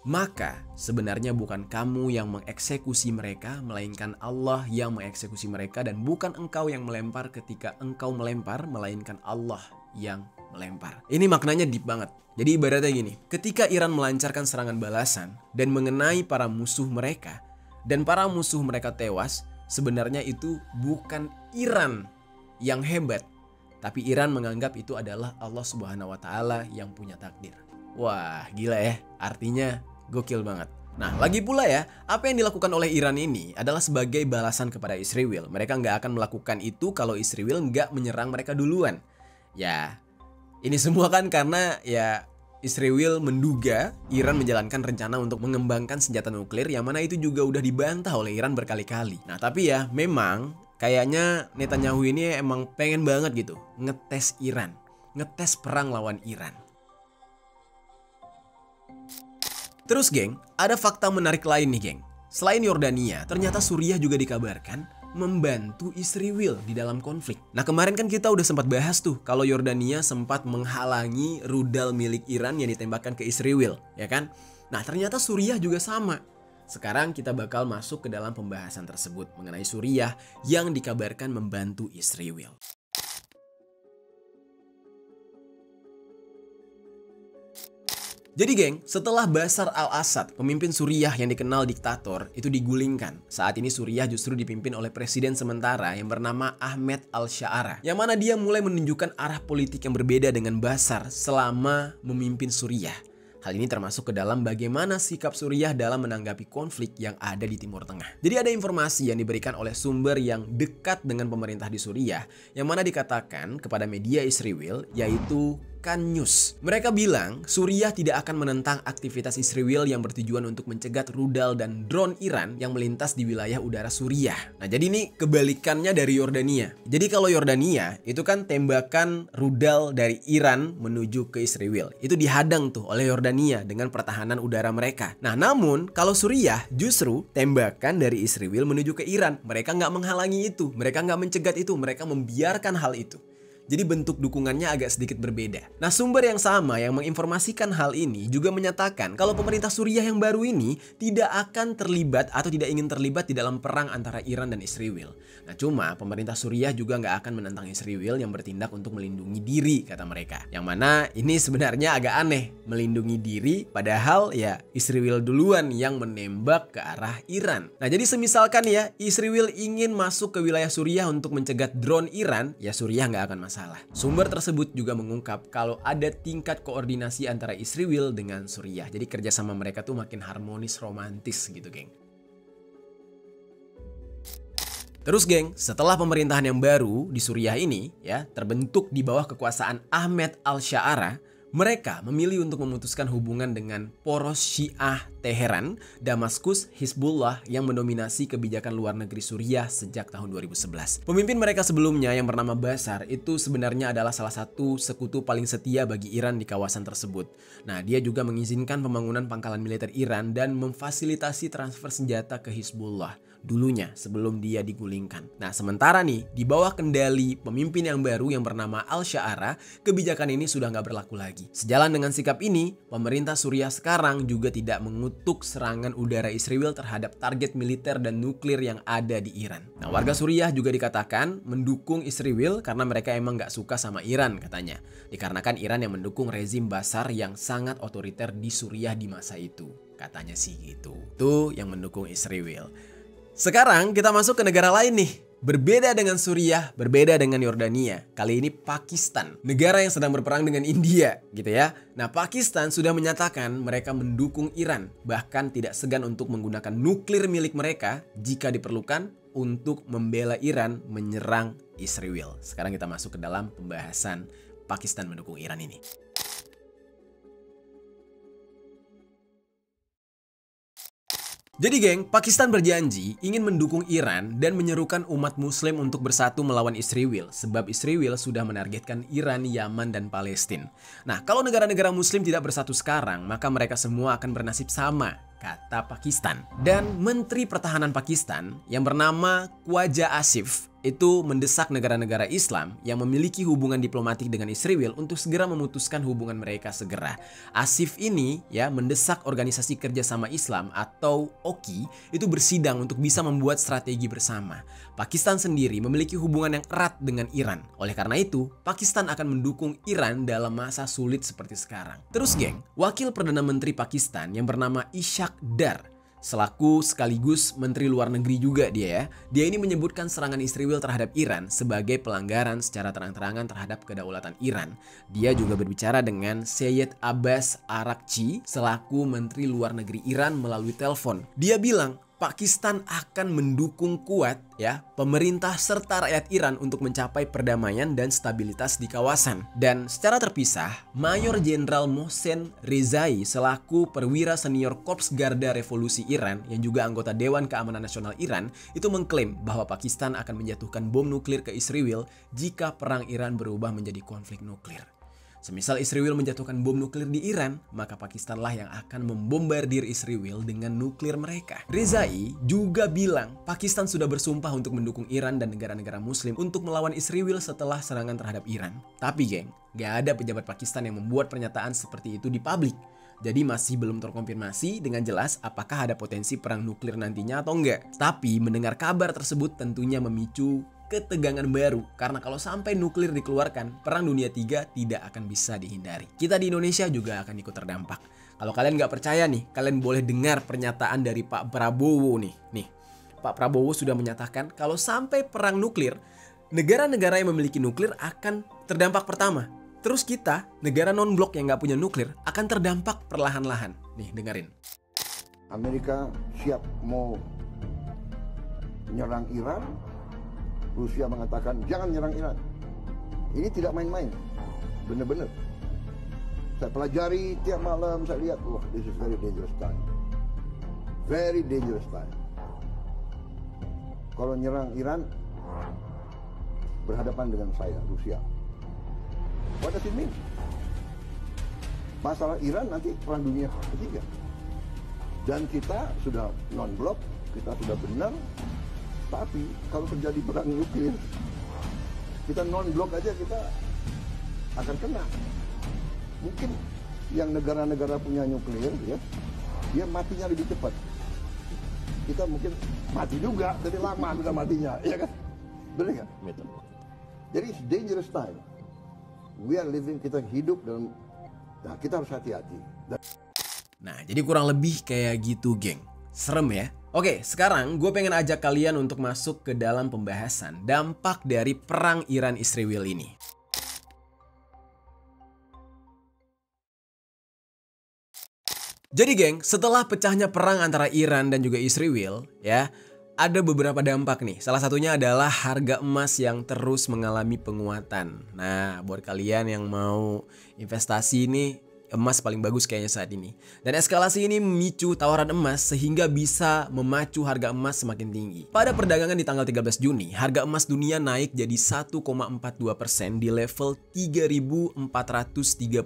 maka sebenarnya bukan kamu yang mengeksekusi mereka, melainkan Allah yang mengeksekusi mereka, dan bukan engkau yang melempar ketika engkau melempar, melainkan Allah yang melempar. Ini maknanya deep banget. Jadi ibaratnya gini, ketika Iran melancarkan serangan balasan dan mengenai para musuh mereka, dan para musuh mereka tewas, sebenarnya itu bukan Iran yang hebat, tapi Iran menganggap itu adalah Allah Subhanahu wa Ta'ala yang punya takdir. Wah, gila ya, artinya gokil banget. Nah, lagi pula ya, apa yang dilakukan oleh Iran ini adalah sebagai balasan kepada Israel. Mereka nggak akan melakukan itu kalau Israel nggak menyerang mereka duluan. Ya, ini semua kan karena ya Israel menduga Iran menjalankan rencana untuk mengembangkan senjata nuklir, yang mana itu juga udah dibantah oleh Iran berkali-kali. Nah, tapi ya memang kayaknya Netanyahu ini emang pengen banget gitu ngetes Iran, ngetes perang lawan Iran. Terus geng, ada fakta menarik lain nih geng. Selain Yordania, ternyata Suriah juga dikabarkan membantu Israel di dalam konflik. Nah, kemarin kan kita udah sempat bahas tuh kalau Yordania sempat menghalangi rudal milik Iran yang ditembakkan ke Israel, ya kan? Nah, ternyata Suriah juga sama. Sekarang kita bakal masuk ke dalam pembahasan tersebut mengenai Suriah yang dikabarkan membantu Israel. Jadi geng, setelah Bashar al-Assad, pemimpin Suriah yang dikenal diktator, itu digulingkan. Saat ini Suriah justru dipimpin oleh presiden sementara yang bernama Ahmed al-Shaara, yang mana dia mulai menunjukkan arah politik yang berbeda dengan Bashar selama memimpin Suriah. Hal ini termasuk ke dalam bagaimana sikap Suriah dalam menanggapi konflik yang ada di Timur Tengah. Jadi ada informasi yang diberikan oleh sumber yang dekat dengan pemerintah di Suriah, yang mana dikatakan kepada media Israel, yaitu Kan News. Mereka bilang Suriah tidak akan menentang aktivitas Israel yang bertujuan untuk mencegat rudal dan drone Iran yang melintas di wilayah udara Suriah. Nah, jadi ini kebalikannya dari Yordania. Jadi kalau Yordania itu kan tembakan rudal dari Iran menuju ke Israel. Itu dihadang tuh oleh Yordania dengan pertahanan udara mereka. Nah, namun kalau Suriah justru tembakan dari Israel menuju ke Iran. Mereka nggak menghalangi itu. Mereka nggak mencegat itu. Mereka membiarkan hal itu. Jadi bentuk dukungannya agak sedikit berbeda. Nah, sumber yang sama yang menginformasikan hal ini juga menyatakan kalau pemerintah Suriah yang baru ini tidak akan terlibat atau tidak ingin terlibat di dalam perang antara Iran dan Israel. Nah, cuma pemerintah Suriah juga nggak akan menentang Israel yang bertindak untuk melindungi diri, kata mereka. Yang mana ini sebenarnya agak aneh, melindungi diri padahal ya Israel duluan yang menembak ke arah Iran. Nah, jadi semisalkan ya Israel ingin masuk ke wilayah Suriah untuk mencegat drone Iran, ya Suriah nggak akan masalah. Sumber tersebut juga mengungkap kalau ada tingkat koordinasi antara Israel dengan Suriah. Jadi kerjasama mereka tuh makin harmonis, romantis gitu, geng. Terus geng, setelah pemerintahan yang baru di Suriah ini ya terbentuk di bawah kekuasaan Ahmed al-Sha'ara, mereka memilih untuk memutuskan hubungan dengan poros Syiah Teheran, Damaskus, Hizbullah yang mendominasi kebijakan luar negeri Suriah sejak tahun 2011. Pemimpin mereka sebelumnya yang bernama Bashar itu sebenarnya adalah salah satu sekutu paling setia bagi Iran di kawasan tersebut. Nah, dia juga mengizinkan pembangunan pangkalan militer Iran dan memfasilitasi transfer senjata ke Hizbullah dulunya sebelum dia digulingkan. Nah, sementara nih di bawah kendali pemimpin yang baru yang bernama al-Sha'ara, kebijakan ini sudah nggak berlaku lagi. Sejalan dengan sikap ini, pemerintah Suriah sekarang juga tidak mengutuk serangan udara Israel terhadap target militer dan nuklir yang ada di Iran. Nah, warga Suriah juga dikatakan mendukung Israel karena mereka emang nggak suka sama Iran katanya. Dikarenakan Iran yang mendukung rezim Bashar yang sangat otoriter di Suriah di masa itu. Katanya sih gitu. Tuh yang mendukung Israel. Sekarang kita masuk ke negara lain nih. Berbeda dengan Suriah, berbeda dengan Yordania. Kali ini Pakistan, negara yang sedang berperang dengan India gitu ya. Nah, Pakistan sudah menyatakan mereka mendukung Iran, bahkan tidak segan untuk menggunakan nuklir milik mereka jika diperlukan untuk membela Iran menyerang Israel. Sekarang kita masuk ke dalam pembahasan Pakistan mendukung Iran ini. Jadi geng, Pakistan berjanji ingin mendukung Iran dan menyerukan umat muslim untuk bersatu melawan Israel sebab Israel sudah menargetkan Iran, Yaman, dan Palestina. Nah, kalau negara-negara muslim tidak bersatu sekarang, maka mereka semua akan bernasib sama, kata Pakistan. Dan Menteri Pertahanan Pakistan yang bernama Khwaja Asif itu mendesak negara-negara Islam yang memiliki hubungan diplomatik dengan Israel untuk segera memutuskan hubungan mereka segera. Asif ini ya mendesak Organisasi Kerjasama Islam atau OKI itu bersidang untuk bisa membuat strategi bersama. Pakistan sendiri memiliki hubungan yang erat dengan Iran. Oleh karena itu, Pakistan akan mendukung Iran dalam masa sulit seperti sekarang. Terus geng, Wakil Perdana Menteri Pakistan yang bernama Ishaq Dar selaku sekaligus Menteri Luar Negeri juga dia ini menyebutkan serangan Israel terhadap Iran sebagai pelanggaran secara terang-terangan terhadap kedaulatan Iran. Dia juga berbicara dengan Syed Abbas Araghchi selaku Menteri Luar Negeri Iran melalui telepon. Dia bilang Pakistan akan mendukung kuat ya pemerintah serta rakyat Iran untuk mencapai perdamaian dan stabilitas di kawasan. Dan secara terpisah, Mayor Jenderal Mohsen Rezai selaku perwira senior Korps Garda Revolusi Iran yang juga anggota Dewan Keamanan Nasional Iran itu mengklaim bahwa Pakistan akan menjatuhkan bom nuklir ke Israel jika perang Iran berubah menjadi konflik nuklir. Semisal Israel menjatuhkan bom nuklir di Iran, maka Pakistanlah yang akan membombardir Israel dengan nuklir mereka. Rezai juga bilang Pakistan sudah bersumpah untuk mendukung Iran dan negara-negara muslim untuk melawan Israel setelah serangan terhadap Iran. Tapi geng, gak ada pejabat Pakistan yang membuat pernyataan seperti itu di publik. Jadi masih belum terkonfirmasi dengan jelas apakah ada potensi perang nuklir nantinya atau enggak. Tapi mendengar kabar tersebut tentunya memicu ketegangan baru karena kalau sampai nuklir dikeluarkan, perang dunia 3 tidak akan bisa dihindari. Kita di Indonesia juga akan ikut terdampak. Kalau kalian nggak percaya nih, kalian boleh dengar pernyataan dari Pak Prabowo nih. Pak Prabowo sudah menyatakan kalau sampai perang nuklir, negara-negara yang memiliki nuklir akan terdampak pertama. Terus kita, negara non-blok yang nggak punya nuklir, akan terdampak perlahan-lahan. Nih, dengerin. Amerika siap mau menyerang Iran, Rusia mengatakan jangan nyerang Iran. Ini tidak main-main, benar-benar. Saya pelajari tiap malam, saya lihat, wah, this is very dangerous time. Very dangerous time. Kalau nyerang Iran, berhadapan dengan saya, Rusia. What does it mean? Masalah Iran nanti perang dunia ketiga. Dan kita sudah non-blok, kita sudah benar. Tapi kalau terjadi perang nuklir, kita non-blok aja kita akan kena. Mungkin yang negara-negara punya nuklir, ya, dia matinya lebih cepat. Kita mungkin mati juga, jadi lama kita matinya, ya kan? Benar nggak? Betul. Jadi it's dangerous time. We are living, kita hidup dalam, nah kita harus hati-hati. Nah, jadi kurang lebih kayak gitu, geng. Serem ya? Oke, sekarang gue pengen ajak kalian untuk masuk ke dalam pembahasan dampak dari perang Iran-Israel ini. Jadi geng, setelah pecahnya perang antara Iran dan juga Israel, ya, ada beberapa dampak nih. Salah satunya adalah harga emas yang terus mengalami penguatan. Nah, buat kalian yang mau investasi ini, emas paling bagus kayaknya saat ini. Dan eskalasi ini memicu tawaran emas sehingga bisa memacu harga emas semakin tinggi. Pada perdagangan di tanggal 13 Juni, harga emas dunia naik jadi 1,42% di level 3.432,18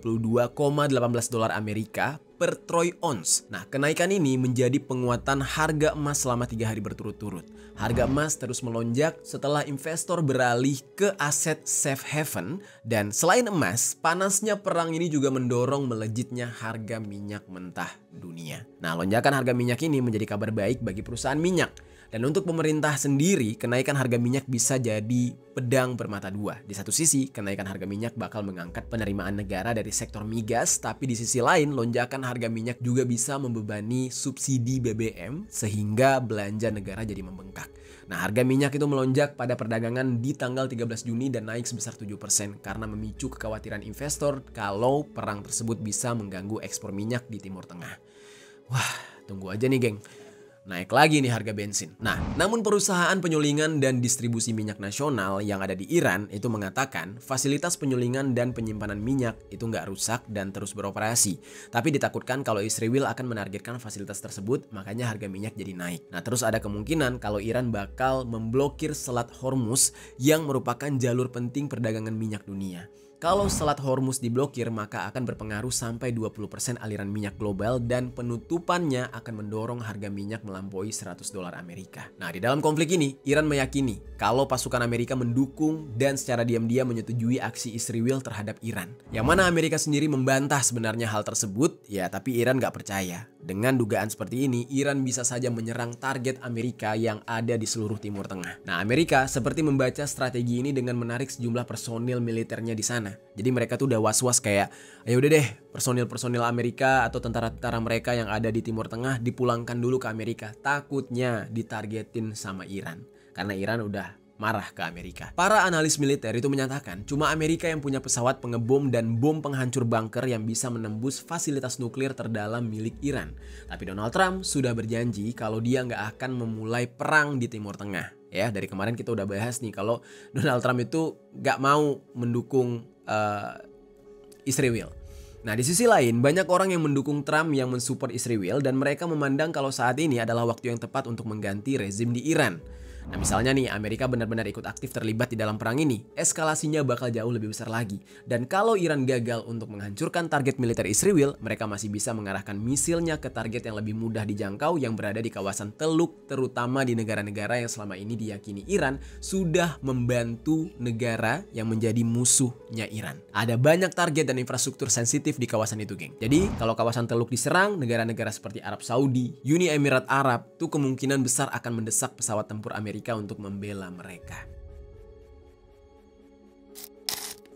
dolar Amerika per troy ounce. Nah, kenaikan ini menjadi penguatan harga emas selama 3 hari berturut-turut. Harga emas terus melonjak setelah investor beralih ke aset safe haven. Dan selain emas, panasnya perang ini juga mendorong melejitnya harga minyak mentah dunia. Nah, lonjakan harga minyak ini menjadi kabar baik bagi perusahaan minyak. Dan untuk pemerintah sendiri, kenaikan harga minyak bisa jadi pedang bermata dua. Di satu sisi, kenaikan harga minyak bakal mengangkat penerimaan negara dari sektor migas, tapi di sisi lain, lonjakan harga minyak juga bisa membebani subsidi BBM sehingga belanja negara jadi membengkak. Nah, harga minyak itu melonjak pada perdagangan di tanggal 13 Juni dan naik sebesar 7% karena memicu kekhawatiran investor kalau perang tersebut bisa mengganggu ekspor minyak di Timur Tengah. Wah, tunggu aja nih, geng. Naik lagi nih harga bensin. Nah, namun perusahaan penyulingan dan distribusi minyak nasional yang ada di Iran itu mengatakan fasilitas penyulingan dan penyimpanan minyak itu nggak rusak dan terus beroperasi. Tapi ditakutkan kalau Israel akan menargetkan fasilitas tersebut, makanya harga minyak jadi naik. Nah, terus ada kemungkinan kalau Iran bakal memblokir Selat Hormuz yang merupakan jalur penting perdagangan minyak dunia. Kalau Selat Hormuz diblokir, maka akan berpengaruh sampai 20% aliran minyak global dan penutupannya akan mendorong harga minyak melampaui 100 dolar Amerika. Nah, di dalam konflik ini, Iran meyakini kalau pasukan Amerika mendukung dan secara diam-diam menyetujui aksi Israel terhadap Iran. Yang mana Amerika sendiri membantah sebenarnya hal tersebut, ya tapi Iran nggak percaya. Dengan dugaan seperti ini, Iran bisa saja menyerang target Amerika yang ada di seluruh Timur Tengah. Nah, Amerika seperti membaca strategi ini dengan menarik sejumlah personil militernya di sana. Jadi mereka tuh udah was-was kayak, ya udah deh, personil-personil Amerika atau tentara-tentara mereka yang ada di Timur Tengah dipulangkan dulu ke Amerika. Takutnya ditargetin sama Iran. Karena Iran udah marah ke Amerika. Para analis militer itu menyatakan cuma Amerika yang punya pesawat pengebom dan bom penghancur bunker yang bisa menembus fasilitas nuklir terdalam milik Iran. Tapi Donald Trump sudah berjanji kalau dia nggak akan memulai perang di Timur Tengah. Ya, dari kemarin kita udah bahas nih kalau Donald Trump itu nggak mau mendukung Israel. Nah, di sisi lain banyak orang yang mendukung Trump yang mensupport Israel dan mereka memandang kalau saat ini adalah waktu yang tepat untuk mengganti rezim di Iran. Nah, misalnya nih, Amerika benar-benar ikut aktif terlibat di dalam perang ini, eskalasinya bakal jauh lebih besar lagi. Dan kalau Iran gagal untuk menghancurkan target militer Israel, mereka masih bisa mengarahkan misilnya ke target yang lebih mudah dijangkau yang berada di kawasan Teluk, terutama di negara-negara yang selama ini diyakini Iran sudah membantu negara yang menjadi musuhnya Iran. Ada banyak target dan infrastruktur sensitif di kawasan itu, geng. Jadi, kalau kawasan Teluk diserang, negara-negara seperti Arab Saudi, Uni Emirat Arab, tuh kemungkinan besar akan mendesak pesawat tempur Amerika untuk membela mereka.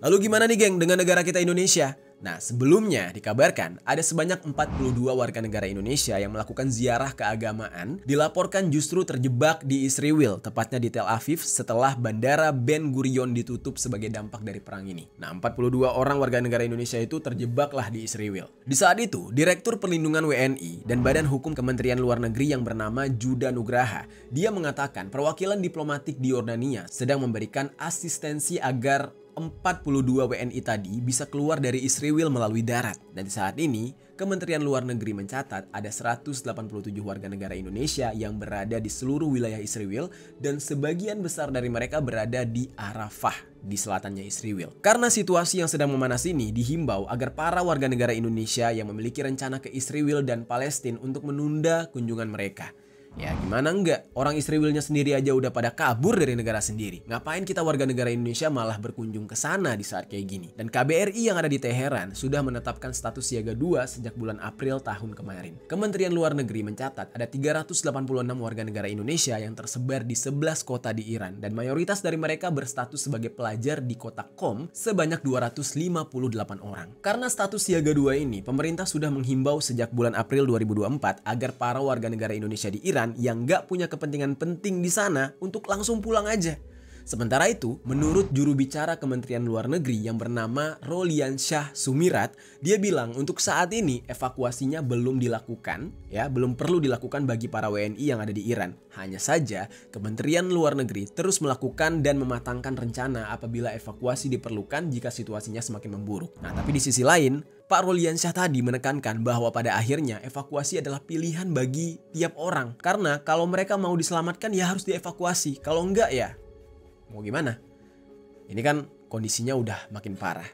Lalu gimana nih, geng, dengan negara kita Indonesia? Nah, sebelumnya dikabarkan ada sebanyak 42 warga negara Indonesia yang melakukan ziarah keagamaan dilaporkan justru terjebak di Israel, tepatnya di Tel Aviv setelah Bandara Ben Gurion ditutup sebagai dampak dari perang ini. Nah, 42 orang warga negara Indonesia itu terjebaklah di Israel. Di saat itu, Direktur Perlindungan WNI dan Badan Hukum Kementerian Luar Negeri yang bernama Juda Nugraha, dia mengatakan perwakilan diplomatik di Yordania sedang memberikan asistensi agar 42 WNI tadi bisa keluar dari Israel melalui darat. Dan saat ini, Kementerian Luar Negeri mencatat ada 187 warga negara Indonesia yang berada di seluruh wilayah Israel dan sebagian besar dari mereka berada di Arafah, di selatannya Israel. Karena situasi yang sedang memanas ini, dihimbau agar para warga negara Indonesia yang memiliki rencana ke Israel dan Palestina untuk menunda kunjungan mereka. Ya gimana enggak, orang Israelnya sendiri aja udah pada kabur dari negara sendiri. Ngapain kita warga negara Indonesia malah berkunjung ke sana di saat kayak gini? Dan KBRI yang ada di Teheran sudah menetapkan status siaga 2 sejak bulan April tahun kemarin. Kementerian Luar Negeri mencatat ada 386 warga negara Indonesia yang tersebar di 11 kota di Iran. Dan mayoritas dari mereka berstatus sebagai pelajar di kota Qom sebanyak 258 orang. Karena status siaga 2 ini, pemerintah sudah menghimbau sejak bulan April 2024 agar para warga negara Indonesia di Iran yang nggak punya kepentingan penting di sana untuk langsung pulang aja. Sementara itu, menurut juru bicara Kementerian Luar Negeri yang bernama Rolian Shah Sumirat, dia bilang untuk saat ini evakuasinya belum dilakukan, ya, belum perlu dilakukan bagi para WNI yang ada di Iran. Hanya saja, Kementerian Luar Negeri terus melakukan dan mematangkan rencana apabila evakuasi diperlukan jika situasinya semakin memburuk. Nah, tapi di sisi lain, Pak Rolian Shah tadi menekankan bahwa pada akhirnya evakuasi adalah pilihan bagi tiap orang. Karena kalau mereka mau diselamatkan ya harus dievakuasi. Kalau enggak ya mau gimana? Ini kan kondisinya udah makin parah.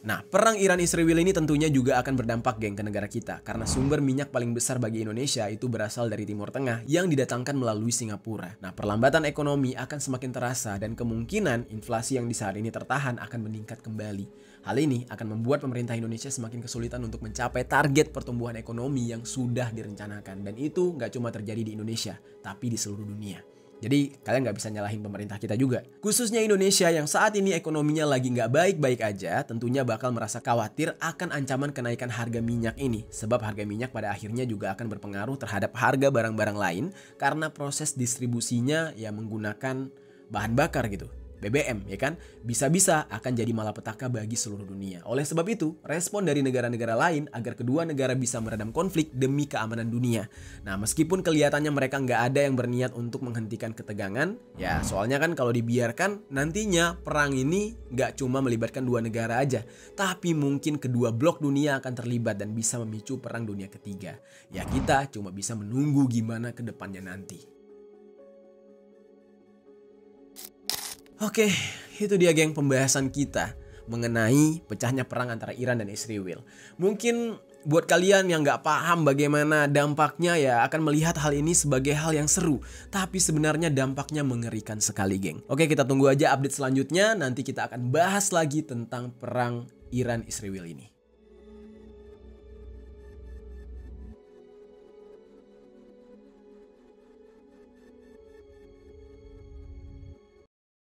Nah, perang Iran-Israel ini tentunya juga akan berdampak geng ke negara kita. Karena sumber minyak paling besar bagi Indonesia itu berasal dari Timur Tengah yang didatangkan melalui Singapura. Nah, perlambatan ekonomi akan semakin terasa dan kemungkinan inflasi yang di saat ini tertahan akan meningkat kembali. Hal ini akan membuat pemerintah Indonesia semakin kesulitan untuk mencapai target pertumbuhan ekonomi yang sudah direncanakan. Dan itu nggak cuma terjadi di Indonesia, tapi di seluruh dunia. Jadi kalian nggak bisa nyalahin pemerintah kita juga. Khususnya Indonesia yang saat ini ekonominya lagi nggak baik-baik aja, tentunya bakal merasa khawatir akan ancaman kenaikan harga minyak ini. Sebab harga minyak pada akhirnya juga akan berpengaruh terhadap harga barang-barang lain karena proses distribusinya ya menggunakan bahan bakar gitu. BBM ya kan, bisa-bisa akan jadi malapetaka bagi seluruh dunia. Oleh sebab itu, respon dari negara-negara lain agar kedua negara bisa meredam konflik demi keamanan dunia. Nah, meskipun kelihatannya mereka nggak ada yang berniat untuk menghentikan ketegangan, ya soalnya kan kalau dibiarkan nantinya perang ini nggak cuma melibatkan dua negara aja, tapi mungkin kedua blok dunia akan terlibat dan bisa memicu perang dunia ketiga. Ya kita cuma bisa menunggu gimana ke depannya nanti. Oke, itu dia geng pembahasan kita mengenai pecahnya perang antara Iran dan Israel. Mungkin buat kalian yang nggak paham bagaimana dampaknya ya akan melihat hal ini sebagai hal yang seru. Tapi sebenarnya dampaknya mengerikan sekali geng. Oke, kita tunggu aja update selanjutnya. Nanti kita akan bahas lagi tentang perang Iran-Israel ini.